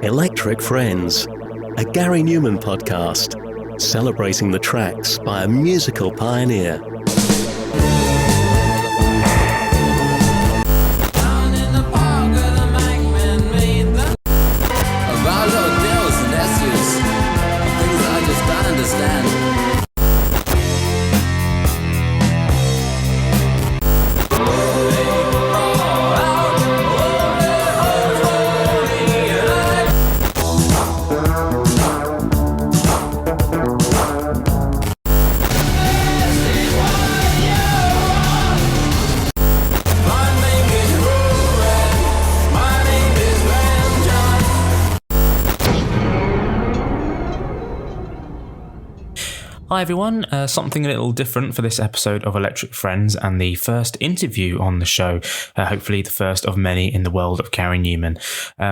Electric Friends, a Gary Numan podcast, celebrating the tracks by a musical pioneer. Hi everyone, something a little different for this episode of Electric Friends and the first interview on the show, hopefully the first of many in the world of Gary Numan.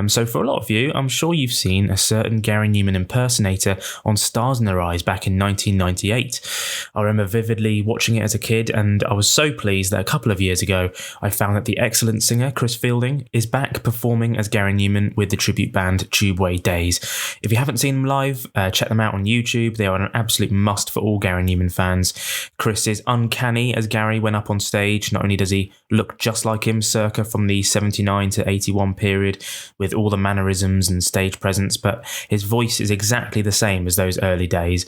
So for a lot of you, I'm sure you've seen a certain Gary Numan impersonator on Stars in Their Eyes back in 1998. I remember vividly watching it as a kid, and I was so pleased that a couple of years ago I found that the excellent singer Chris Fielding is back performing as Gary Numan with the tribute band Tubeway Days. If you haven't seen them live, check them out on YouTube. They are an absolute must for all Gary Numan fans. Chris is uncanny as Gary when up on stage. Not only does he look just like him circa from the 79 to 81 period with all the mannerisms and stage presence, but his voice is exactly the same as those early days.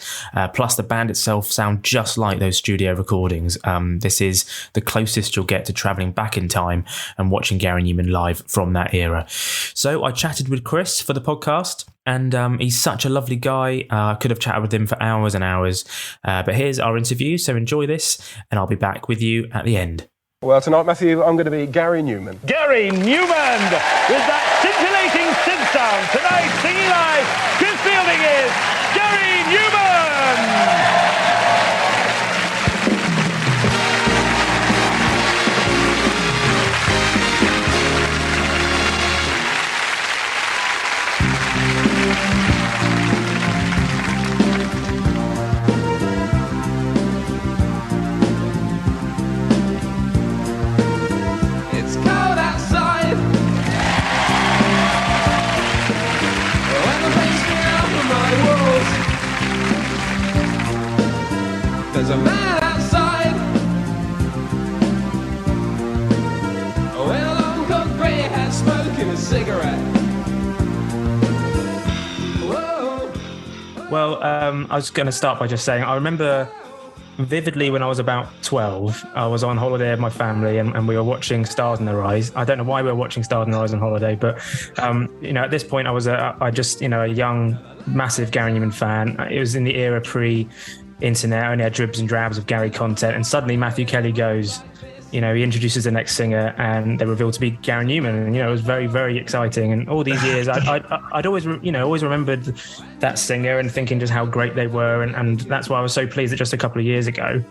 Plus the band itself sound just like those studio recordings. This is the closest you'll get to travelling back in time and watching Gary Numan live from that era. So I chatted with Chris for the podcast, and he's such a lovely guy. I could have chatted with him for hours and hours. But here's our interview, so enjoy this, and I'll be back with you at the end. Well, tonight, Matthew, I'm going to be Gary Numan. Gary Numan with that scintillating synth sound. Tonight, singing live, Chris Fielding is Gary Numan! There's a man outside. A well-uncooked grey hat smoking a cigarette. Whoa. Well, I was going to start by just saying I remember vividly when I was about 12, I was on holiday with my family and we were watching Stars in Their Eyes. I don't know why we were watching Stars in Their Eyes on holiday, but at this point I was a young, massive Gary Numan fan. It was in the era pre-internet, I only had dribs and drabs of Gary content, and suddenly Matthew Kelly goes, he introduces the next singer and they revealed to be Gary Numan, and it was very, very exciting. And all these years I'd always remembered that singer and thinking just how great they were, and that's why I was so pleased that just a couple of years ago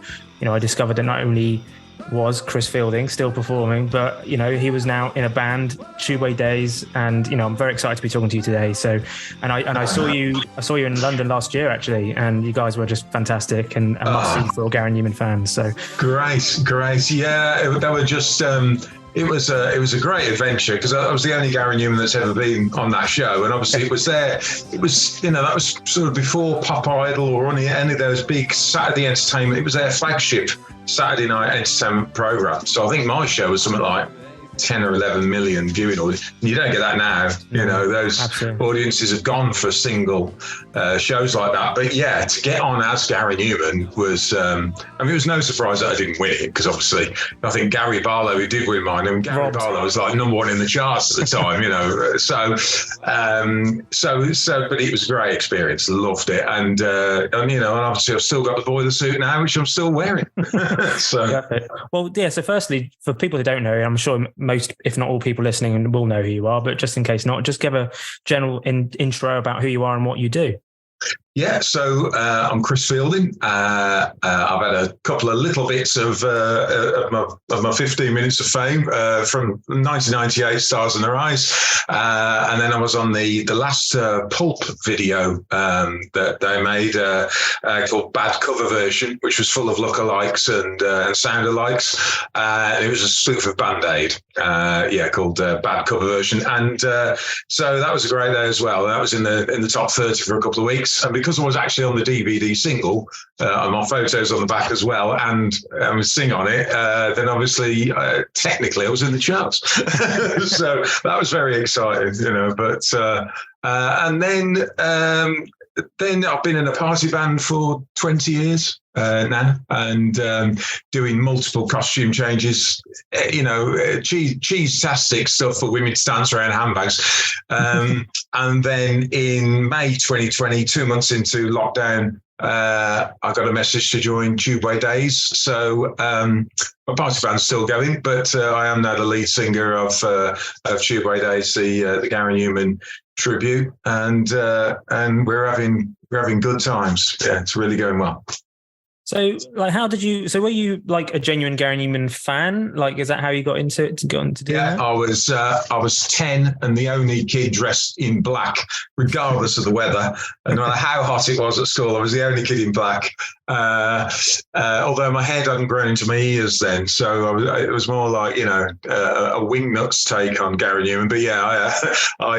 I discovered that not only was Chris Fielding still performing, but he was now in a band, Tubeway Days, and I'm very excited to be talking to you today. So, I saw you in London last year actually, and you guys were just fantastic and a must see for all Gary Numan fans. So great, yeah, they were just. It was a great adventure because I was the only Gary Numan that's ever been on that show, and obviously it was there. It was that was sort of before Pop Idol or any of those big Saturday entertainment. It was their flagship Saturday night entertainment program. So I think my show was something like 10 or 11 million viewing audience. You don't get that now. Those Absolutely. Audiences have gone for single shows like that. But yeah, to get on as Gary Numan was, it was no surprise that I didn't win it, because obviously I think Gary Barlow, who did win mine, and Gary Barlow was like number one in the charts at the time, but it was a great experience. Loved it. And obviously I've still got the boiler suit now, which I'm still wearing. So firstly, for people who don't know, I'm sure most, if not all people listening will know who you are, but just in case not, just give a general intro about who you are and what you do. Yeah, so I'm Chris Fielding. I've had a couple of little bits of my 15 minutes of fame from 1998, Stars in Their Eyes, and then I was on the last Pulp video that they made called Bad Cover Version, which was full of lookalikes and sound-alikes. It was a spoof of Band-Aid, called Bad Cover Version, and so that was a great day as well. That was in the top 30 for a couple of weeks, and because I was actually on the DVD single, and my photos on the back as well, and I was sing on it, then obviously, technically, I was in the charts. So that was very exciting, But and then I've been in a party band for 20 years now, and doing multiple costume changes, cheese-tastic stuff for women to dance around handbags. And then in May 2020, 2 months into lockdown, I got a message to join Tubeway Days. So my party band's still going, but I am now the lead singer of Tubeway Days, the Gary Numan tribute, and we're having good times. Yeah, it's really going well. So, were you like a genuine Gary Numan fan? Like, is that how you got into it, to do that? Yeah, I was 10 and the only kid dressed in black, regardless of the weather. And no matter how hot it was at school, I was the only kid in black. Although my head hadn't grown into my ears then. So it was more like, a wingnuts take on Gary Numan. But yeah, I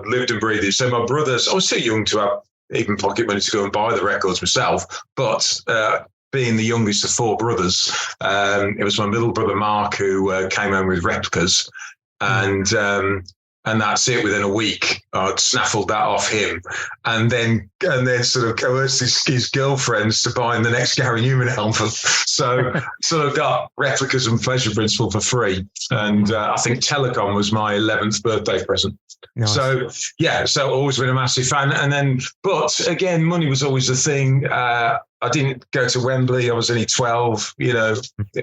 lived and breathed it. So my brothers, I was too young to have even pocket money to go and buy the records myself. But being the youngest of four brothers, it was my middle brother, Mark, who came home with replicas. And that's it. Within a week, I'd snaffled that off him, and then sort of coerced his girlfriends to buying the next Gary Numan album. So sort of got replicas and Pleasure Principle for free. And I think Telecom was my 11th birthday present. Nice. So yeah, so always been a massive fan. But again, money was always a thing. I didn't go to Wembley. I was only 12.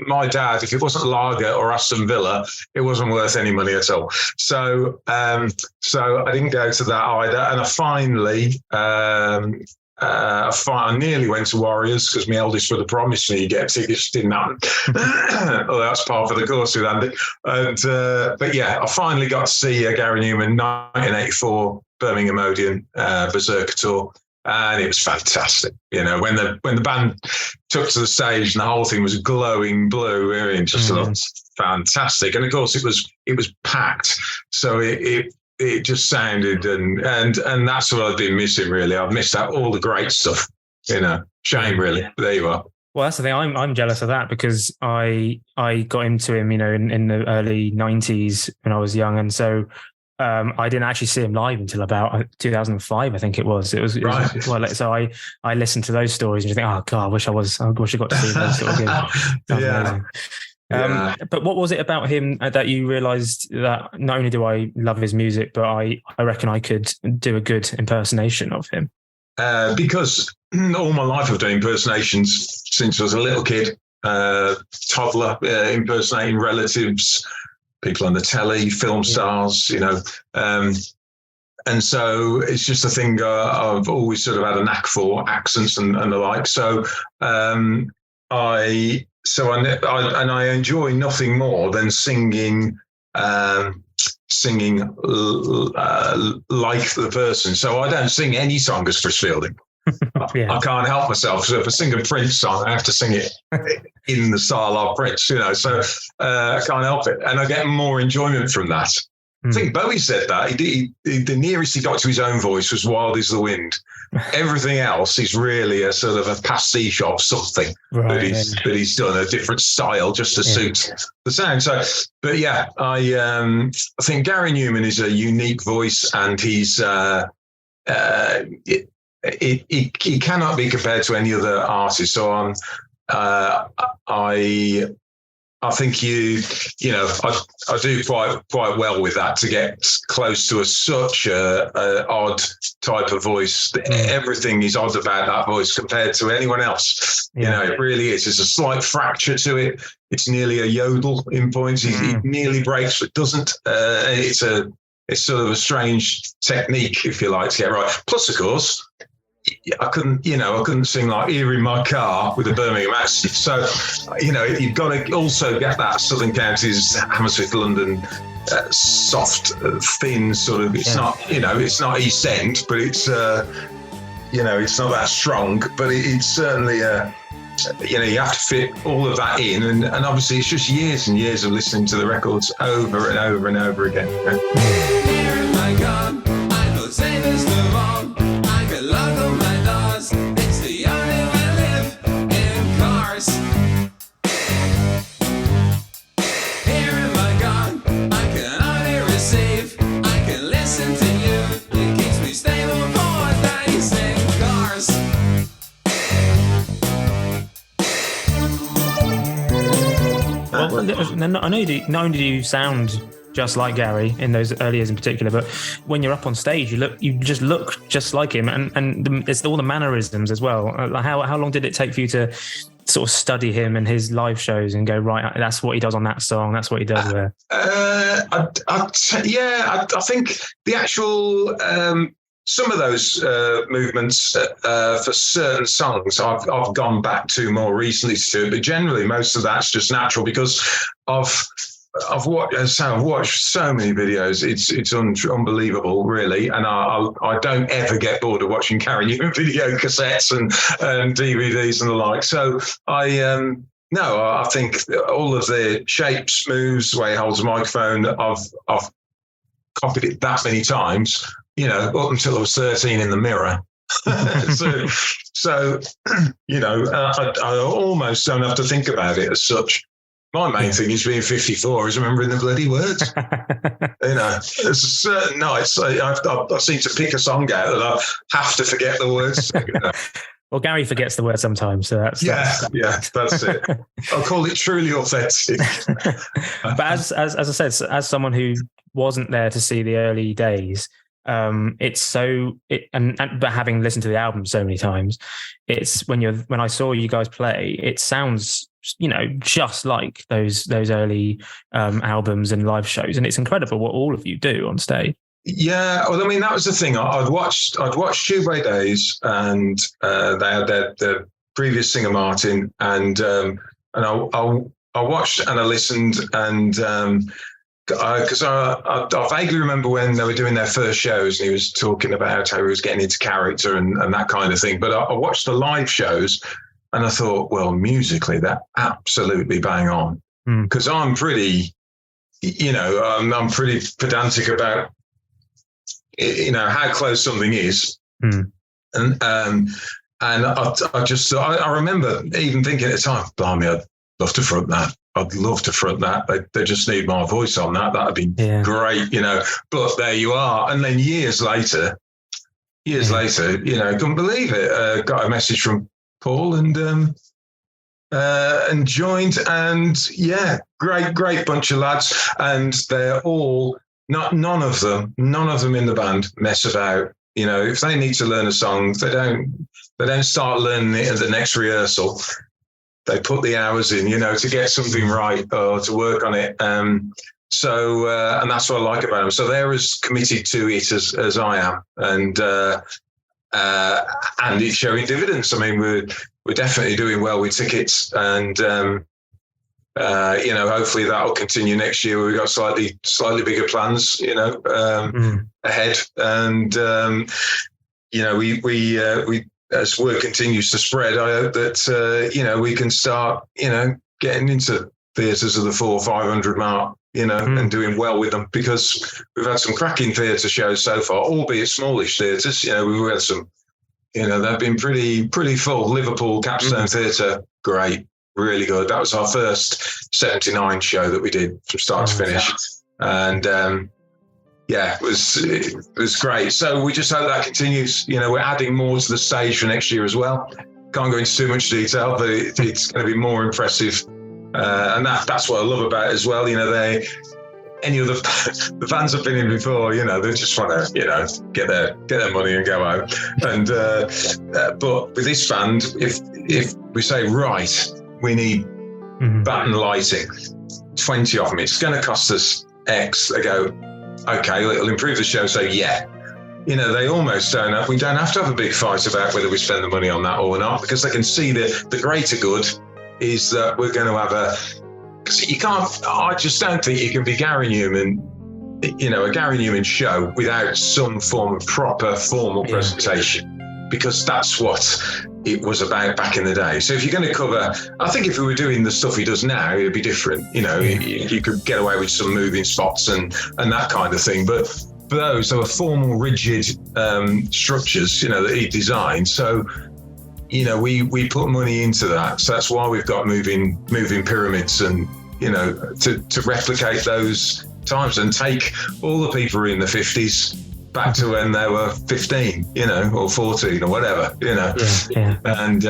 My dad, if it wasn't Lager or Aston Villa, it wasn't worth any money at all. So I didn't go to that either. And I finally, I nearly went to Warriors because my eldest brother promised me he'd get tickets. Didn't happen. Well, that's part of the course with Andy. But yeah, I finally got to see Gary Numan 1984 Birmingham Odeon Berserker tour. And it was fantastic. When the band took to the stage and the whole thing was glowing blue, it just looked fantastic. And of course, it was packed, so it just sounded and that's what I've been missing. Really, I've missed out all the great stuff. Shame, really. But there you are. Well, that's the thing. I'm jealous of that because I got into him, in the early 90s when I was young, and so. I didn't actually see him live until about 2005, I think it was. It was so I listened to those stories and you think, oh God, I wish I got to see those sort of gigs. Yeah. But what was it about him that you realised that not only do I love his music, but I reckon I could do a good impersonation of him? Because all my life I've done impersonations since I was a little kid, toddler, impersonating relatives, people on the telly, film stars, and so it's just a thing I've always sort of had a knack for, accents and the like. So I enjoy nothing more than singing like the person. So I don't sing any song as Chris Fielding. I can't help myself. So if I sing a Prince song, I have to sing it in the style of Prince, So I can't help it, and I get more enjoyment from that. I think Bowie said that. The nearest he got to his own voice was "Wild Is the Wind." Everything else is really a sort of a pastiche of something that he's done a different style just to suit the sound. So, but yeah, I think Gary Numan is a unique voice, and he's. He cannot be compared to any other artist. So I think I do quite well with that, to get close to such a odd type of voice. Everything is odd about that voice compared to anyone else. It really is. There's a slight fracture to it. It's nearly a yodel in points. He nearly breaks, but doesn't. It's a it's sort of a strange technique, if you like, to get right. Plus, of course, I couldn't sing like "Here in My Car" with a Birmingham accent. So, you've got to also get that Southern Counties, Hammersmith, London, soft, thin sort of. It's not, it's not East End, but it's, it's not that strong. But it's certainly, you have to fit all of that in, and obviously it's just years and years of listening to the records over and over and over again. Here in my car, I know sailors live on. I can lock on my doors. It's the only way I live in cars. Here in my car, I can only receive. I can listen to you. It keeps me stable for days in cars. Well, I know not only do you sound just like Gary in those early years in particular, but when you're up on stage, you just look just like him, and it's all the mannerisms as well. How long did it take for you to sort of study him and his live shows and go, right, that's what he does on that song, that's what he does there? I think the actual some of those movements for certain songs I've gone back to more recently to, but generally most of that's just natural because I've watched so many videos. It's unbelievable, really, and I don't ever get bored of watching Gary Numan video cassettes and DVDs and the like. So I think all of the shapes, moves, the way he holds a microphone, I've copied it that many times. Up until I was 13 in the mirror. so I almost don't have to think about it as such. My main thing is being 54 is remembering the bloody words. There's certain nights I seem to pick a song out that I have to forget the words. Well, Gary forgets the word sometimes, so that's it. I'll call it truly authentic. But as I said, as someone who wasn't there to see the early days, but having listened to the album so many times, it's when I saw you guys play, it sounds just like those early albums and live shows, and it's incredible what all of you do on stage. Yeah, well, I mean, that was the thing. I'd watched Tubeway Days, and they had their previous singer Martin, and I watched and I listened, and because I vaguely remember when they were doing their first shows, and he was talking about how he was getting into character and that kind of thing. But I watched the live shows, and I thought, well, musically, they're absolutely bang on. Because I'm pretty, I'm pretty pedantic about, how close something is. And I just thought, I remember even thinking at the time, blimey, I'd love to front that. I'd love to front that. They just need my voice on that. That'd be great, But there you are. And then years later, couldn't believe it. Got a message from Paul and joined. And great bunch of lads. And they're all none of them in the band mess about. If they need to learn a song, they don't start learning it at the next rehearsal. They put the hours in, to get something right or to work on it. And that's what I like about them. So they're as committed to it as I am, and it's showing dividends. I mean, we're definitely doing well with tickets, and hopefully that'll continue next year. We've got slightly bigger plans, ahead, and we. As word continues to spread, I hope that, we can start, getting into theatres of the 400 or 500 mark, and doing well with them, because we've had some cracking theatre shows so far, albeit smallish theatres. We've had some, they've been pretty full. Liverpool, Capstone Theatre, great, really good. That was our first 79 show that we did from start to finish. And, it was great. So we just hope that continues. We're adding more to the stage for next year as well. Can't go into too much detail, but it's going to be more impressive. And that's what I love about it as well. Any of the fans have been in before, they just want to, get their money and go out. And but with this band, if we say, right, we need baton lighting, 20 of them, it's going to cost us X. They go, okay, it'll improve the show. So yeah, they almost don't. We don't have to have a big fight about whether we spend the money on that or not, because they can see the greater good is that we're going to have because you can't. I just don't think you can be Gary Numan, a Gary Numan show without some form of proper formal presentation, because that's what it was about back in the day. So if you're going to cover, I think if we were doing the stuff he does now, it'd be different. You could get away with some moving spots and that kind of thing. But for those, there were formal, rigid structures, that he designed. So, we put money into that. So that's why we've got moving pyramids and, to replicate those times and take all the people in the 50s back to when they were 15, or 14 or whatever, Yeah. And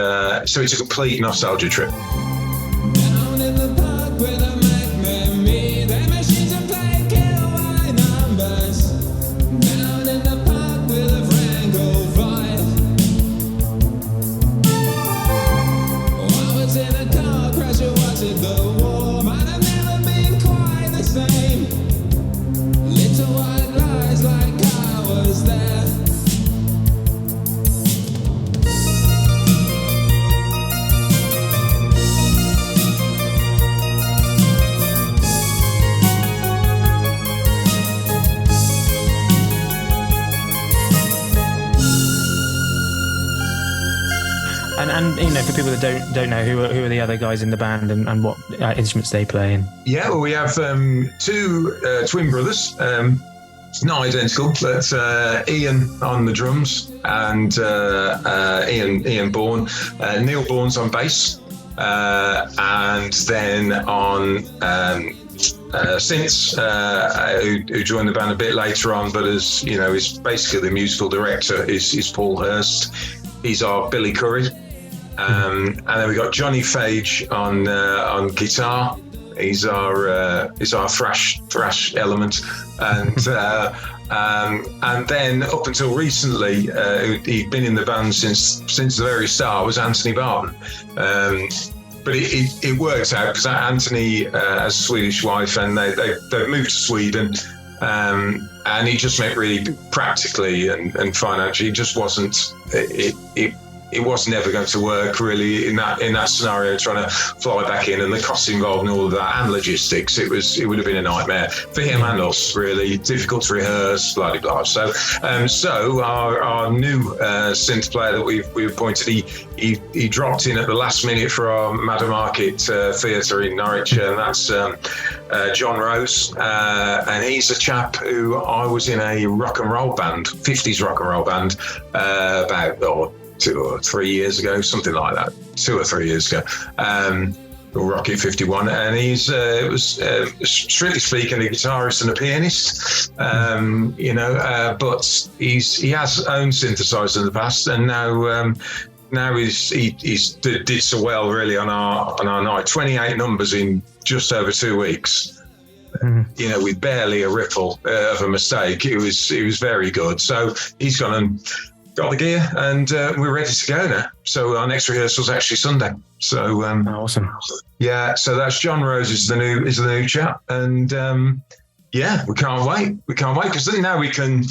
so it's a complete nostalgia trip. Down in the park with a Mac me, the machines and play kill numbers. Down in the park with a Franco fight. I was in a car crash, was it the war? Might have never been quite the same. Little white lies like I was there. And for people that don't know, who are the other guys in the band and what instruments they play? Yeah, well, we have two twin brothers, not identical, but Ian on the drums and Ian Bourne. Neil Bourne's on bass, and then on synths, who joined the band a bit later on, but is basically the musical director is Paul Hurst. He's our Billy Curry. And then we got Johnny Fage on guitar. He's our thrash element, and then up until recently, he'd been in the band since the very start, was Anthony Barton. But it worked out because Anthony has a Swedish wife, and they moved to Sweden. And he just meant really practically and financially, it just wasn't. It was never going to work really in that scenario, trying to fly back in, and the costs involved and all of that, and logistics. It would have been a nightmare for him and us, really difficult to rehearse, blah blah. So our new synth player that we appointed, he dropped in at the last minute for our Madam Market theatre in Norwich, and that's John Rose, and he's a chap who I was in a rock and roll band, 50s rock and roll band, about 2 or 3 years ago, something like that, 2 or 3 years ago, Rocky 51, and he's strictly speaking a guitarist and a pianist, but he has owned synthesizers in the past, and now he did so well really on our night, 28 numbers in just over 2 weeks. With barely a ripple of a mistake. It was very good. So he's gone and got the gear, and we're ready to go now. So our next rehearsal's actually Sunday. So awesome. Yeah, so that's John Rose is the new chap, and yeah, we can't wait. We can't wait because now we can.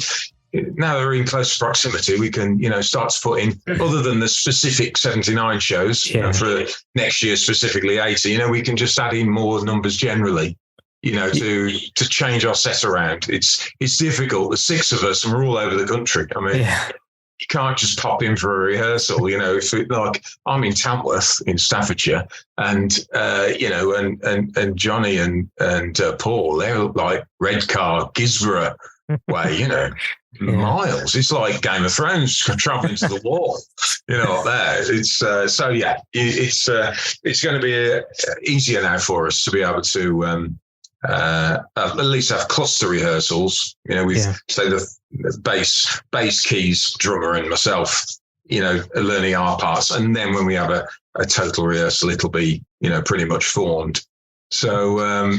Now that we're in close proximity, we can, start to put in, other than the specific 79 shows for next year, specifically 80. We can just add in more numbers generally. To change our set around. It's difficult. There's 6 of us, and we're all over the country. I mean. Yeah. You can't just pop in for a rehearsal, if I'm in Tamworth in Staffordshire, and and Johnny and Paul, they're like Redcar, Gisborough way, miles. It's like Game of Thrones traveling to the wall, up there. It's so yeah, it's going to be easier now for us to be able to at least have cluster rehearsals, say the bass keys drummer and myself, learning our parts, and then when we have a total rehearsal, it'll be pretty much formed. So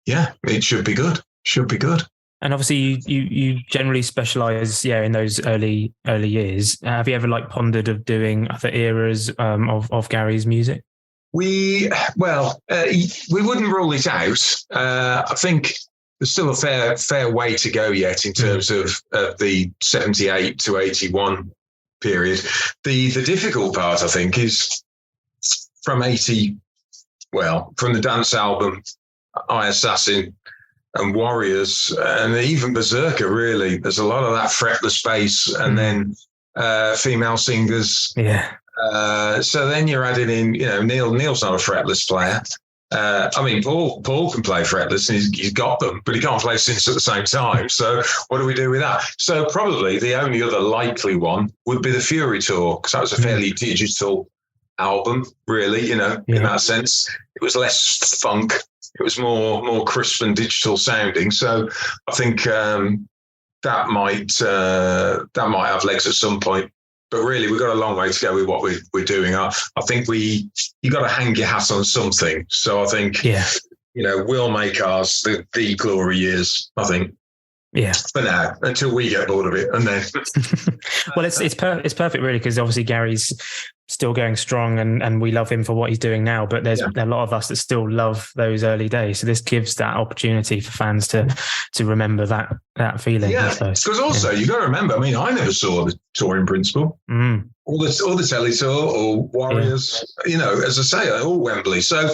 yeah, it should be good. And obviously you generally specialize in those early years. Have you ever pondered of doing other eras of Gary's music? We wouldn't rule it out. I think there's still a fair way to go yet in terms of the 78 to 81 period. The difficult part, I think, is from the dance album, I Assassin and Warriors, and even Berserker, really. There's a lot of that fretless bass, and then female singers. Yeah. So then you're adding in, Neil's not a fretless player. Paul can play fretless, and he's got them, but he can't play synths at the same time. So what do we do with that? So probably the only other likely one would be the Fury Tour, because that was a fairly digital album, really, in that sense. It was less funk. It was more crisp and digital sounding. So I think that might have legs at some point. But really, we've got a long way to go with what we're doing. I think you got to hang your hat on something. So I think, we'll make ours the glory years, I think. Yeah. For now, until we get bored of it. And then. Well, it's perfect, really, because obviously Gary's still going strong and we love him for what he's doing now. But there's a lot of us that still love those early days. So this gives that opportunity for fans to remember that feeling. Yeah, because also you got to remember, I never saw the tour in principle. All the Telly Tour or Warriors, as I say, all Wembley. So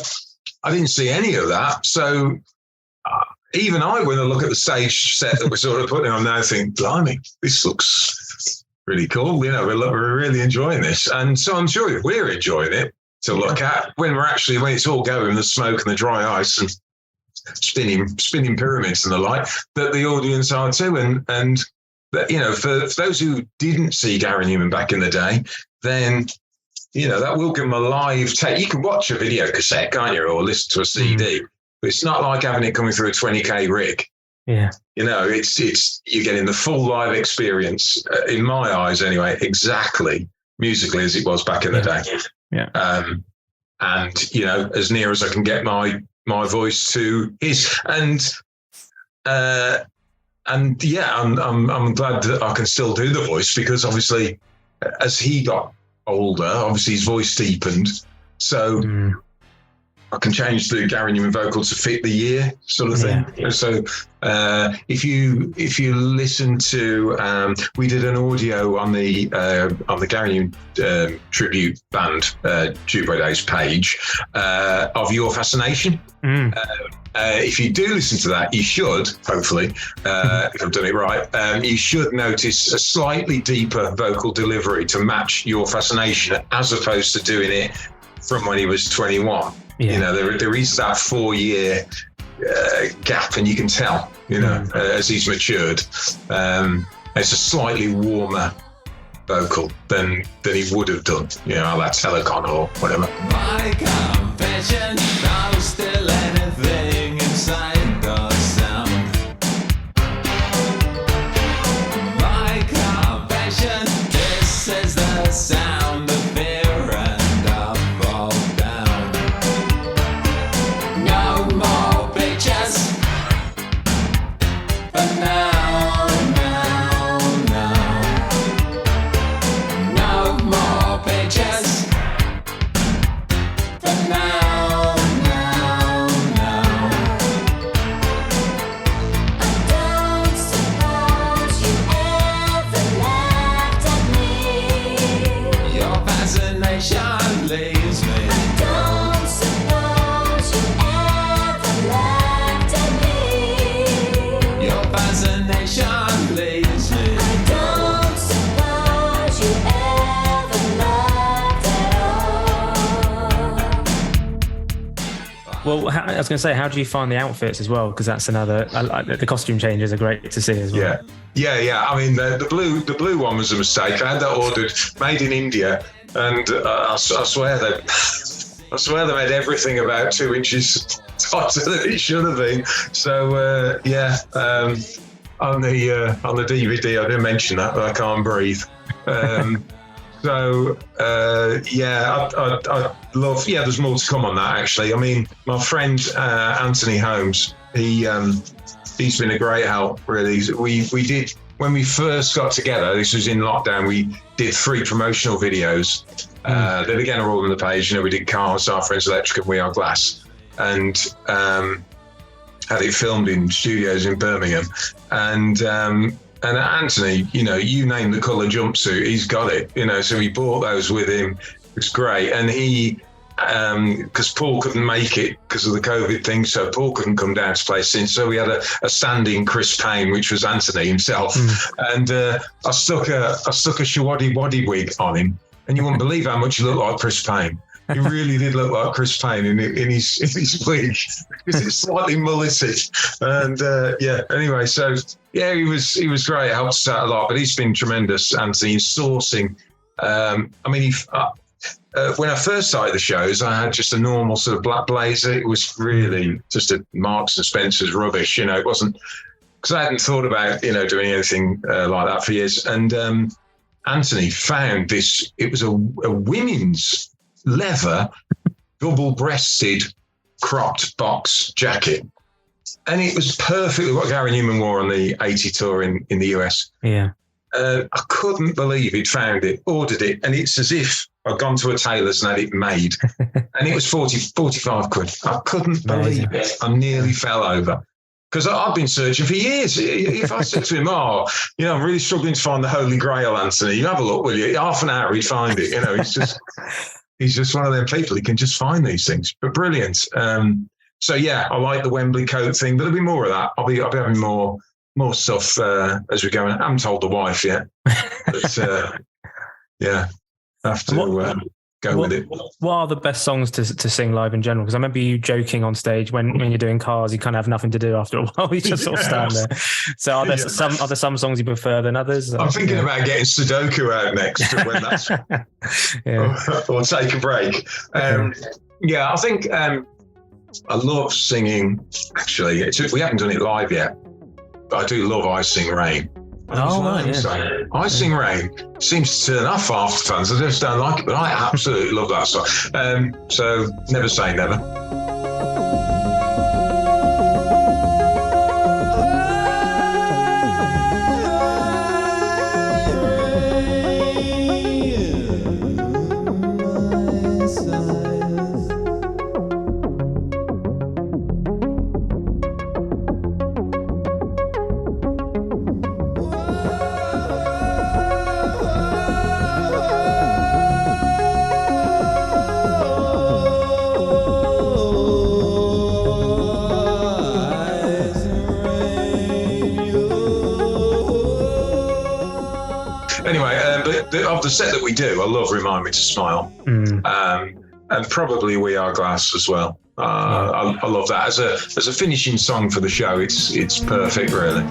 I didn't see any of that. So even I, when I look at the stage set that we're sort of putting on now, think, blimey, this looks really cool. We're really enjoying this. And so I'm sure if we're enjoying it to look at, when it's all going, the smoke and the dry ice and spinning pyramids and the like, that the audience are too. And for those who didn't see Gary Numan back in the day, then, that will give them a live take. You can watch a video cassette, can't you, or listen to a CD. But it's not like having it coming through a 20K rig. Yeah. It's you're getting the full live experience, in my eyes anyway, exactly musically as it was back in the day. Yeah. And, as near as I can get my voice to his. I'm glad that I can still do the voice, because obviously as he got older, obviously his voice deepened. So I can change the Gary Numan vocal to fit the year, sort of thing. Yeah. So if you listen to, we did an audio on the Gary Numan tribute band Tubeway Days page of Your Fascination. If you do listen to that, you should, hopefully, if I've done it right, you should notice a slightly deeper vocal delivery to match Your Fascination, as opposed to doing it from when he was 21. Yeah. There is that 4-year gap, and you can tell, as he's matured. It's a slightly warmer vocal than he would have done, like Telecon or whatever. My confession, I'm still anything inside the sound. My confession, this is the sound of fear and I fall down. No more pictures, but now. No more pictures, but now. Well, I was going to say, how do you find the outfits as well? Because that's another. The costume changes are great to see as well. Yeah. I mean, the blue one was a mistake. I had that ordered, made in India, and I swear they made everything about 2 inches tighter than it should have been. So on the DVD, I didn't mention that, but I can't breathe. So, I love, there's more to come on that, actually. I mean, my friend Anthony Holmes, he's been a great help, really. We did, when we first got together, this was in lockdown, we did 3 promotional videos. That again are all on the page. We did Cars, Our Friends Electric, and We Are Glass. And had it filmed in studios in Birmingham, and Anthony, you name the colour jumpsuit, he's got it. So he brought those with him. It's great, and he. Because Paul couldn't make it because of the COVID thing, so Paul couldn't come down to play since. So we had a standing Chris Payne, which was Anthony himself, and I stuck a Shawaddy Waddy wig on him, and you wouldn't believe how much he looked like Chris Payne. He really did look like Chris Payne in his wig because it's slightly mulleted, and Anyway, so yeah, he was great. Helped us out a lot, but he's been tremendous, Anthony, in sourcing. When I first started the shows, I had just a normal sort of black blazer. It was really just a Marks and Spencer's rubbish. It wasn't, because I hadn't thought about, doing anything like that for years. And Anthony found this, it was a women's leather, double-breasted, cropped box jacket. And it was perfectly what Gary Numan wore on the 80 tour in the US. Yeah. I couldn't believe he'd found it, ordered it, and it's as if I'd gone to a tailor's and had it made. And it was 45 quid. I couldn't believe it. I nearly fell over. Because I've been searching for years. If I said to him, I'm really struggling to find the Holy Grail, Anthony, you have a look, will you? Half an hour, he'd find it. He's just one of them people. He can just find these things. But brilliant. So, yeah, I like the Wembley coat thing. There'll be more of that. I'll be having more stuff as we go. I haven't told the wife yet. But, yeah, have to go with it. What are the best songs to sing live in general? Because I remember you joking on stage when you're doing Cars, you kind of have nothing to do after a while. You just sort of stand there. So are there some songs you prefer than others? I'm thinking about getting Sudoku out next when that's or take a break. I think I love singing. Actually, we haven't done it live yet, but I do love I Sing Rain. I Sing Rain seems to turn off half the fans. I just don't like it, but I absolutely love that song. So never say never. Of the set that we do, I love Remind Me to Smile, and probably We Are Glass as well. I love that as a finishing song for the show. It's perfect, really.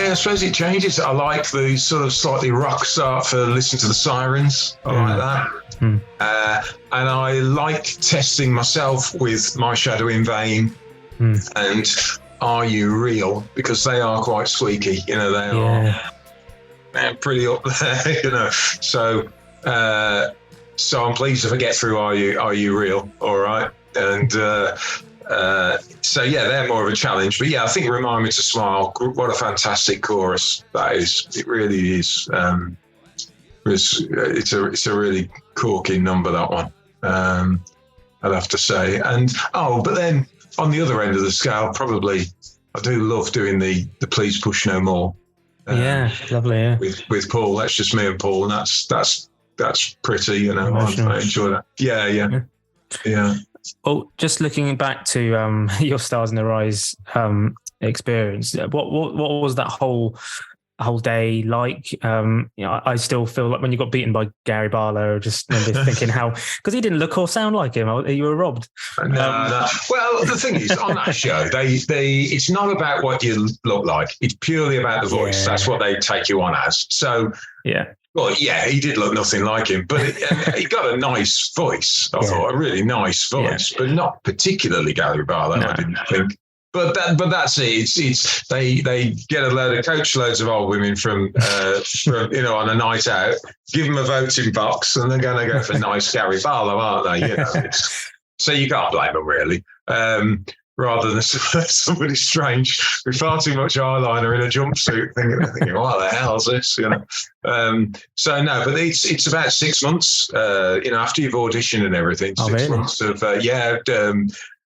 I suppose it changes. I like the sort of slightly rock start for Listen to the Sirens. I like that. And I like testing myself with My Shadow in Vain and Are You Real? Because they are quite squeaky. They are pretty up there, So I'm pleased if I get through Are You Real? All right. And they're more of a challenge. But yeah, I think Remind Me to Smile, what a fantastic chorus that is. It really is. It's a really corking number, that one, I'd have to say. And but then on the other end of the scale, probably I do love doing the Please Push No More. Lovely, yeah. With Paul. That's just me and Paul, and that's pretty, I enjoy that. Yeah. Well, just looking back to your Stars in the Rise experience, what was that whole whole day like? I still feel like when you got beaten by Gary Barlow, I just remember thinking how, because he didn't look or sound like him. You were robbed. No. Well, the thing is, on that show, it's not about what you look like. It's purely about the voice. That's what they take you on as. So, yeah. Well, yeah, he did look nothing like him, but he got a nice voice. I thought a really nice voice, but not particularly Gary Barlow. No. I didn't think. But that's it. It's they get a load of coach loads of old women from on a night out, give them a voting box, and they're going to go for nice Gary Barlow, aren't they? So you can't blame them really. Rather than somebody strange with far too much eyeliner in a jumpsuit, thinking, what the hell is this? So no, but it's about 6 months. After you've auditioned and everything, 6 months of like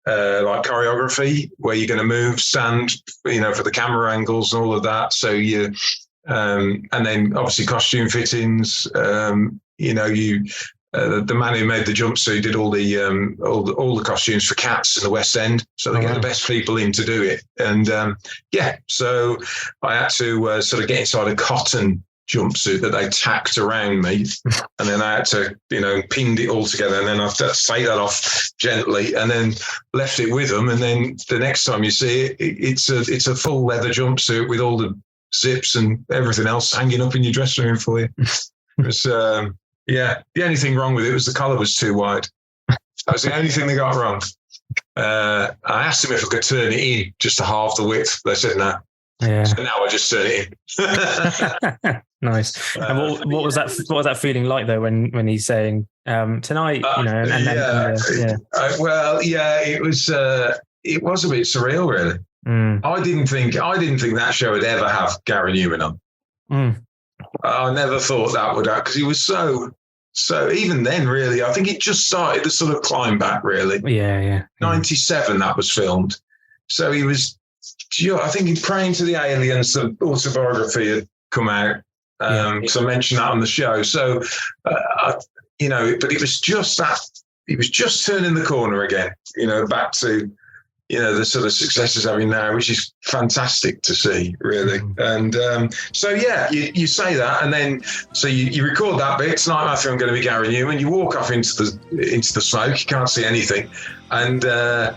choreography where you're going to move, stand, for the camera angles and all of that. So you, and then obviously costume fittings. The man who made the jumpsuit did all the costumes for Cats in the West End, so they get the best people in to do it. And so I had to sort of get inside a cotton jumpsuit that they tacked around me, and then I had to pinned it all together, and then I had to take that off gently, and then left it with them. And then the next time you see it, it's a full leather jumpsuit with all the zips and everything else hanging up in your dressing room for you. It was. The only thing wrong with it was the collar was too wide. That was the only thing they got wrong. I asked them if I could turn it in just to half the width. They said no. Yeah. So now I just turn it in. Nice. And what was that? What was that feeling like though when he's saying tonight? It was a bit surreal, really. I didn't think that show would ever have Gary Numan on. I never thought that would happen because he was so even then, really, I think it just started to sort of climb back, really. Yeah. 97, that was filmed. So he was, I think, Praying to the Aliens, the autobiography had come out. Because I mentioned that on the show. So, but it was just that, he was just turning the corner again, back to, the sort of successes having now, which is fantastic to see, really. And you say that, and then so you record that bit. Tonight, Matthew, I'm going to be Gary Numan. You walk off into the smoke. You can't see anything, and then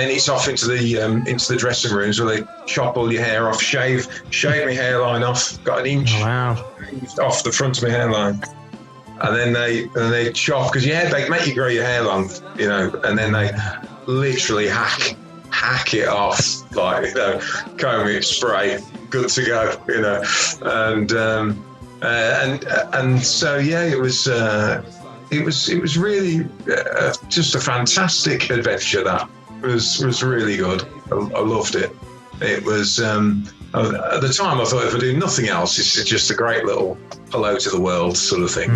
it's off into the dressing rooms where they chop all your hair off, shave my hairline off. Got an inch off the front of my hairline. And then they chop, because they make you grow your hair long, and then they literally hack it off, like, comb it, spray, good to go, and so it was really just a fantastic adventure. That was really good. I loved it. It was at the time I thought, if I do nothing else, it's just a great little hello to the world sort of thing.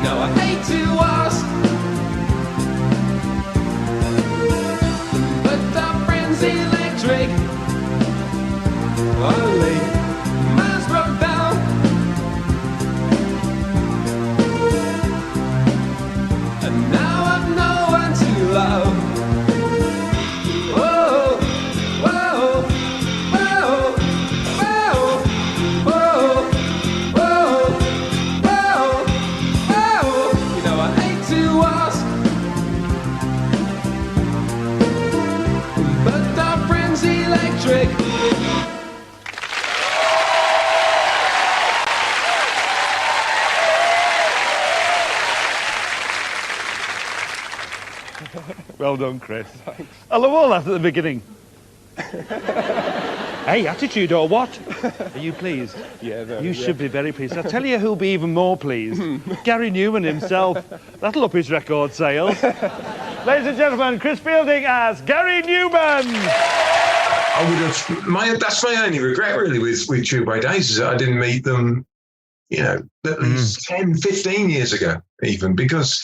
I hate to ask, but our friend's electric. Only mine's broke down, and now I've no one to love. Well done, Chris. Thanks. I love all that at the beginning. Hey, attitude or what? Are you pleased? Yeah. You should be very pleased. I'll tell you who'll be even more pleased. Gary Numan himself. That'll up his record sales. Ladies and gentlemen, Chris Fielding as Gary Numan. I would have. That's my only regret, really, with Tubeway Days, is that I didn't meet them, at least 10, 15 years ago, even, because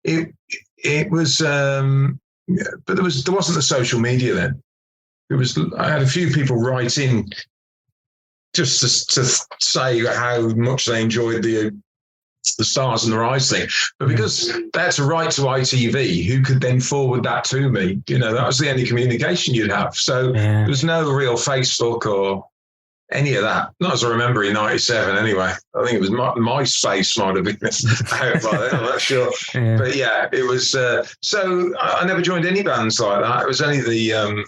it was, but there wasn't the social media then. I had a few people write in just to say how much they enjoyed the Stars and the Rise thing, but because they had to write to ITV, who could then forward that to me, that was the only communication you'd have. So there was no real Facebook or any of that. Not as I remember in '97 anyway. I think it was MySpace might have been out by then, I'm not sure. Yeah. But yeah, it was, so I never joined any bands like that. It was only the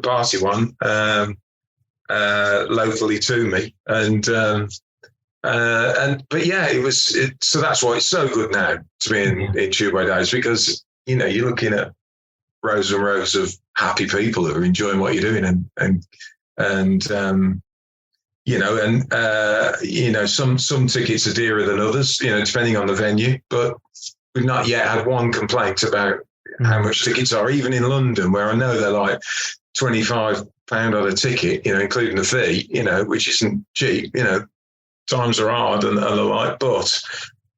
party one, locally to me. But yeah, so that's why it's so good now to be in Tubeway Days, because, you know, you're looking at rows and rows of happy people who are enjoying what you're doing, some tickets are dearer than others, you know, depending on the venue, but we've not yet had one complaint about how much tickets are, even in London, where I know they're like £25 on a ticket, you know, including the fee, you know, which isn't cheap, you know, times are hard and the like, but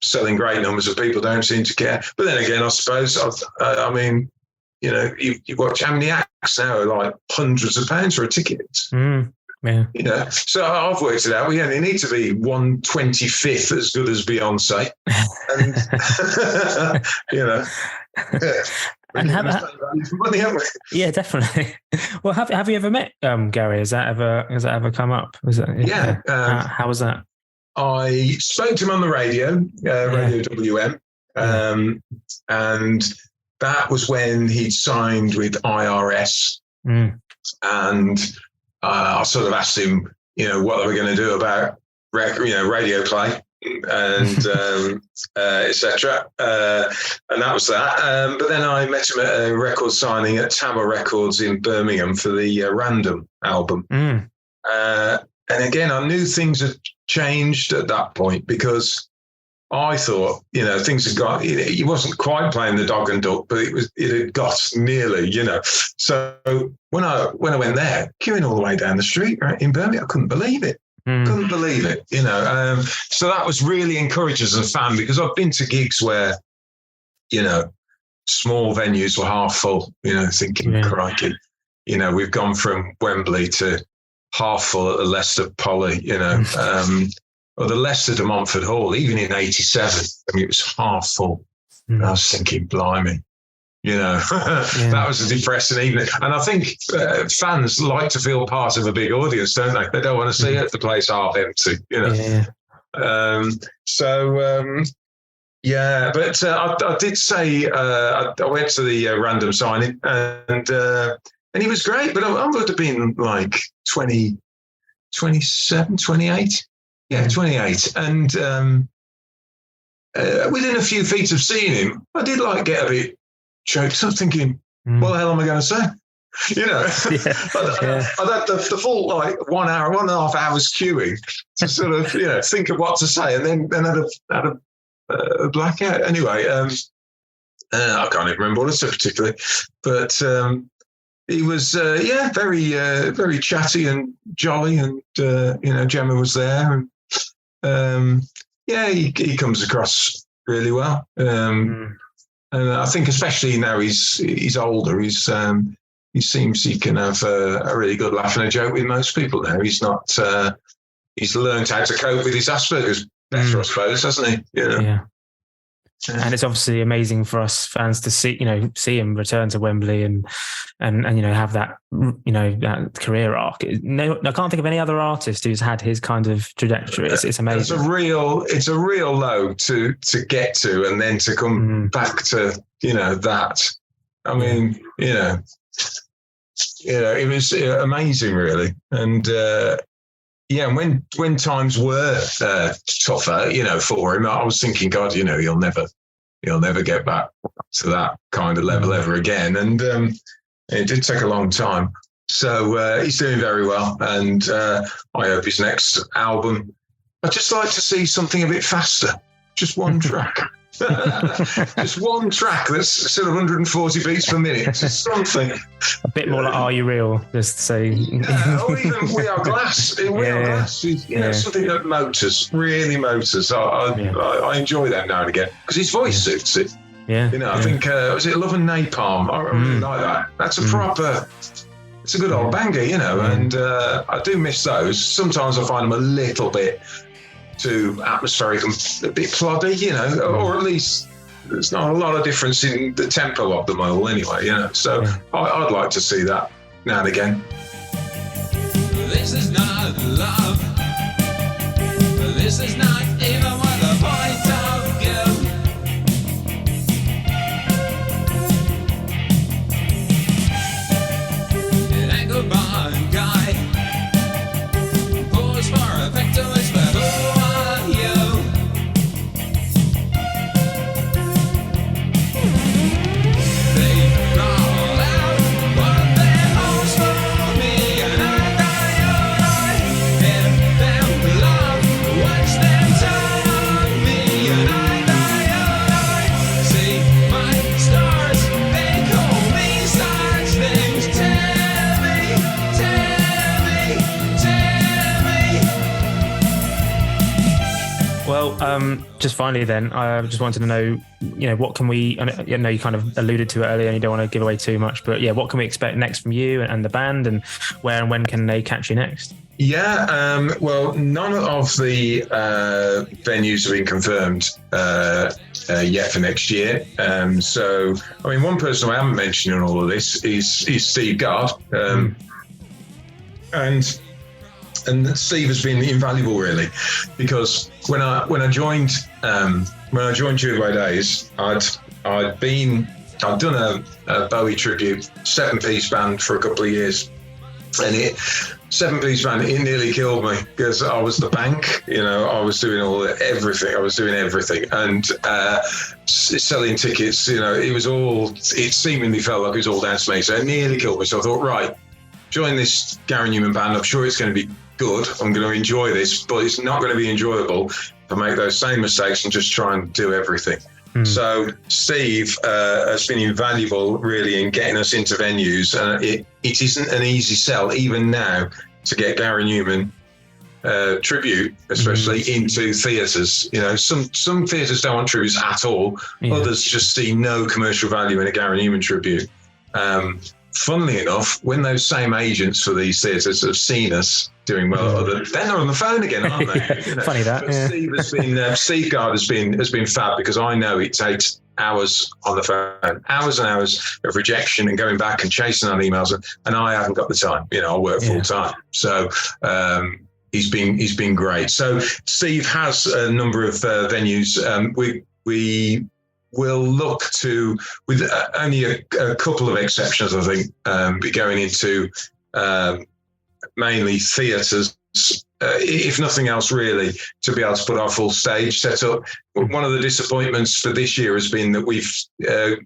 selling great numbers of people don't seem to care. But then again, I suppose, I mean, you know, you watch how many acts now are like hundreds of pounds for a ticket. Yeah. You know, so I've worked it out. We only need to be 1/25th as good as Beyonce, and you know. And yeah, definitely. Well, have you ever met Gary? Has that ever come up? Yeah. How was that? I spoke to him on the radio, Radio WM, and that was when he'd signed with IRS, and I sort of asked him, you know, what they were going to do about radio play and etc. And that was that. But then I met him at a record signing at Tower Records in Birmingham for the Random album. And again, I knew things had changed at that point, because I thought, you know, things had got, he wasn't quite playing the dog and duck, but it had got nearly, you know. So when I went there, queuing all the way down the street, right, in Birmingham, I couldn't believe it. Couldn't believe it, you know. So that was really encouraging as a fan, because I've been to gigs where, you know, small venues were half full, you know, thinking, crikey, you know, we've gone from Wembley to half full at the Leicester Poly, you know, or the Leicester de Montfort Hall, even in '87. I mean, it was half full. And I was thinking, blimey, you know, that was a depressing evening. And I think fans like to feel part of a big audience, don't they? They don't want to see the place half empty, you know. But I did say I went to the Random signing, and he was great, but I would have been like 27, 28. Yeah, 28. And within a few feet of seeing him, I did get a bit choked. So I was thinking, what the hell am I going to say? You know, I'd had the full 1 hour, 1.5 hours queuing to sort of, you know, think of what to say, and then had a blackout. Anyway, I can't even remember what I said particularly, but he was, very, very chatty and jolly, and you know, Gemma was there, and he comes across really well. And I think, especially now he's older, he seems he can have a really good laugh and a joke with most people now. He's not. He's learned how to cope with his Asperger's better, I suppose, hasn't he? You know? Yeah. And it's obviously amazing for us fans to see him return to Wembley and you know, have that, you know, that career arc. No, I can't think of any other artist who's had his kind of trajectory. It's amazing. It's a real low to get to, and then to come back to, you know, that. I mean, you know, it was amazing, really. And when times were tougher, you know, for him, I was thinking, God, you know, he'll never get back to that kind of level ever again. And it did take a long time. So he's doing very well, and I hope his next album, I'd just like to see something a bit faster, just one track. Just one track that's sort of 140 beats per minute, just something a bit more like Are You Real, just to say. Or even We Are Glass. We Are Glass, you know, something that really motors. I enjoy that now and again, because his voice suits it. You know, I think was it Love and Napalm? I really like that. That's a proper, it's a good old banger, you know. And I do miss those. Sometimes I find them a little bit too atmospheric and a bit ploddy, you know, or at least there's not a lot of difference in the tempo of them all anyway, you know. So I'd like to see that now and again. This is not about love. But this is not even worth the point of view. It ain't goodbye, guy. Pause for effect to whisper, who are you? They crawl out what they host for me, and I die if them love, watch them turn on me, and I die see my stars, they call me such things. Tell me, Well, just finally then, I just wanted to know, what can we, I know you kind of alluded to it earlier and you don't want to give away too much, but yeah, what can we expect next from you and the band, and where and when can they catch you next? Yeah, well, none of the venues have been confirmed yet for next year. So, I mean, one person I haven't mentioned in all of this is Steve Gard. And Steve has been invaluable, really, because when I joined Tubeway Days, I'd done a Bowie tribute 7-piece band for a couple of years, and 7-piece band, it nearly killed me because I was the bank, I was doing everything, and selling tickets, it seemingly felt like it was all down to me, so it nearly killed me. So I thought, right, join this Gary Numan band. I'm sure it's going to be good. I'm going to enjoy this, but it's not going to be enjoyable if I make those same mistakes and just try and do everything. So Steve has been invaluable, really, in getting us into venues. It isn't an easy sell, even now, to get Gary Numan tribute, especially into theatres. Some theatres don't want tributes at all. Yeah. Others just see no commercial value in a Gary Numan tribute. Funnily enough, when those same agents for these theatres have seen us doing well, then they're on the phone again, aren't they? Funny that. Yeah. Steve Gard has been fab, because I know it takes hours on the phone, hours and hours of rejection and going back and chasing on emails, and I haven't got the time. I work full time, so he's been great. So Steve has a number of venues. We will look to, with only a couple of exceptions, I think, be going into mainly theatres, if nothing else, really, to be able to put our full stage set up. One of the disappointments for this year has been that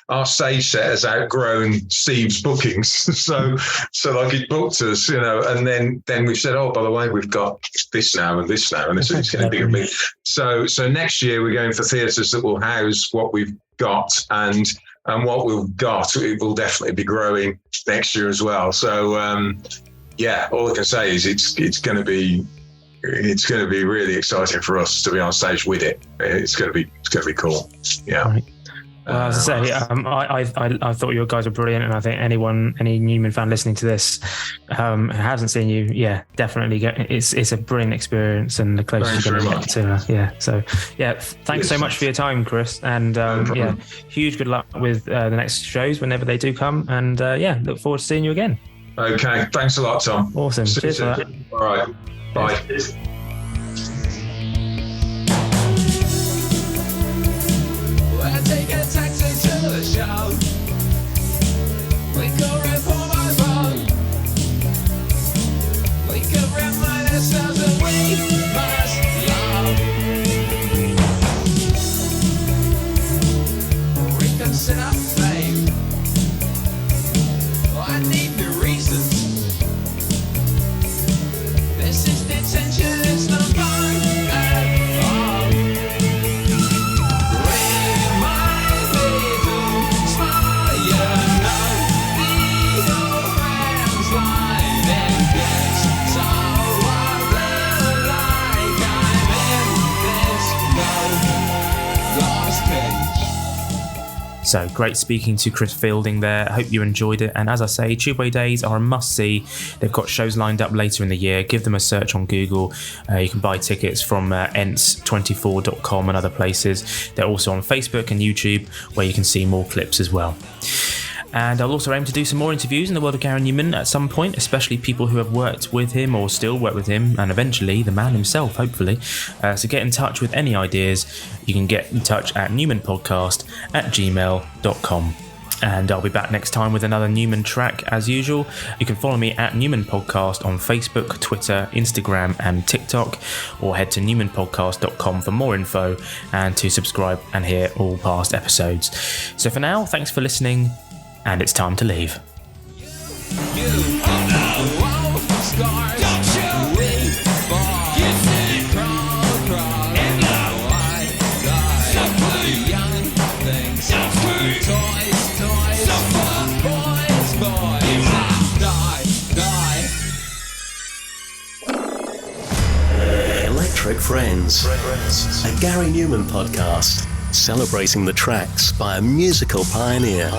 our stage set has outgrown Steve's bookings. so like, he booked us, and then we've said, oh, by the way, we've got this now and this now, and it's going to be a big. So next year we're going for theatres that will house what we've got, and what we've got, it will definitely be growing next year as well. So yeah, all I can say is it's going to be really exciting for us to be on stage with it. It's going to be cool. Yeah. Right. Well, as I say, I thought you guys were brilliant, and I think any Numan fan listening to this who hasn't seen you, definitely it's a brilliant experience, and the closest you're going to get to So thanks so much for your time, Chris, and huge good luck with the next shows whenever they do come, and look forward to seeing you again. Okay, thanks a lot, Tom. Awesome. Cheers for that. All right, bye. We'll take a taxi to the show. We could report my phone. We could remind ourselves that we must love. Reconsider fame. I need the reasons. This is detention, it's not fun at all. Remind me to smile, the old man's line and guess. So I feel like I'm in this lost cage. So great speaking to Chris Fielding there. I hope you enjoyed it. And as I say, Tubeway Days are a must-see. They've got shows lined up later in the year. Give them a search on Google. You can buy tickets from ents24.com and other places. They're also on Facebook and YouTube, where you can see more clips as well. And I'll also aim to do some more interviews in the world of Gary Numan at some point, especially people who have worked with him or still work with him, and eventually the man himself, hopefully. So get in touch with any ideas. You can get in touch at newmanpodcast@gmail.com. And I'll be back next time with another Numan track as usual. You can follow me at Numan Podcast on Facebook, Twitter, Instagram and TikTok, or head to newmanpodcast.com for more info and to subscribe and hear all past episodes. So for now, thanks for listening, and it's time to leave. Electric Friends, a Gary Numan podcast celebrating the tracks by a musical pioneer.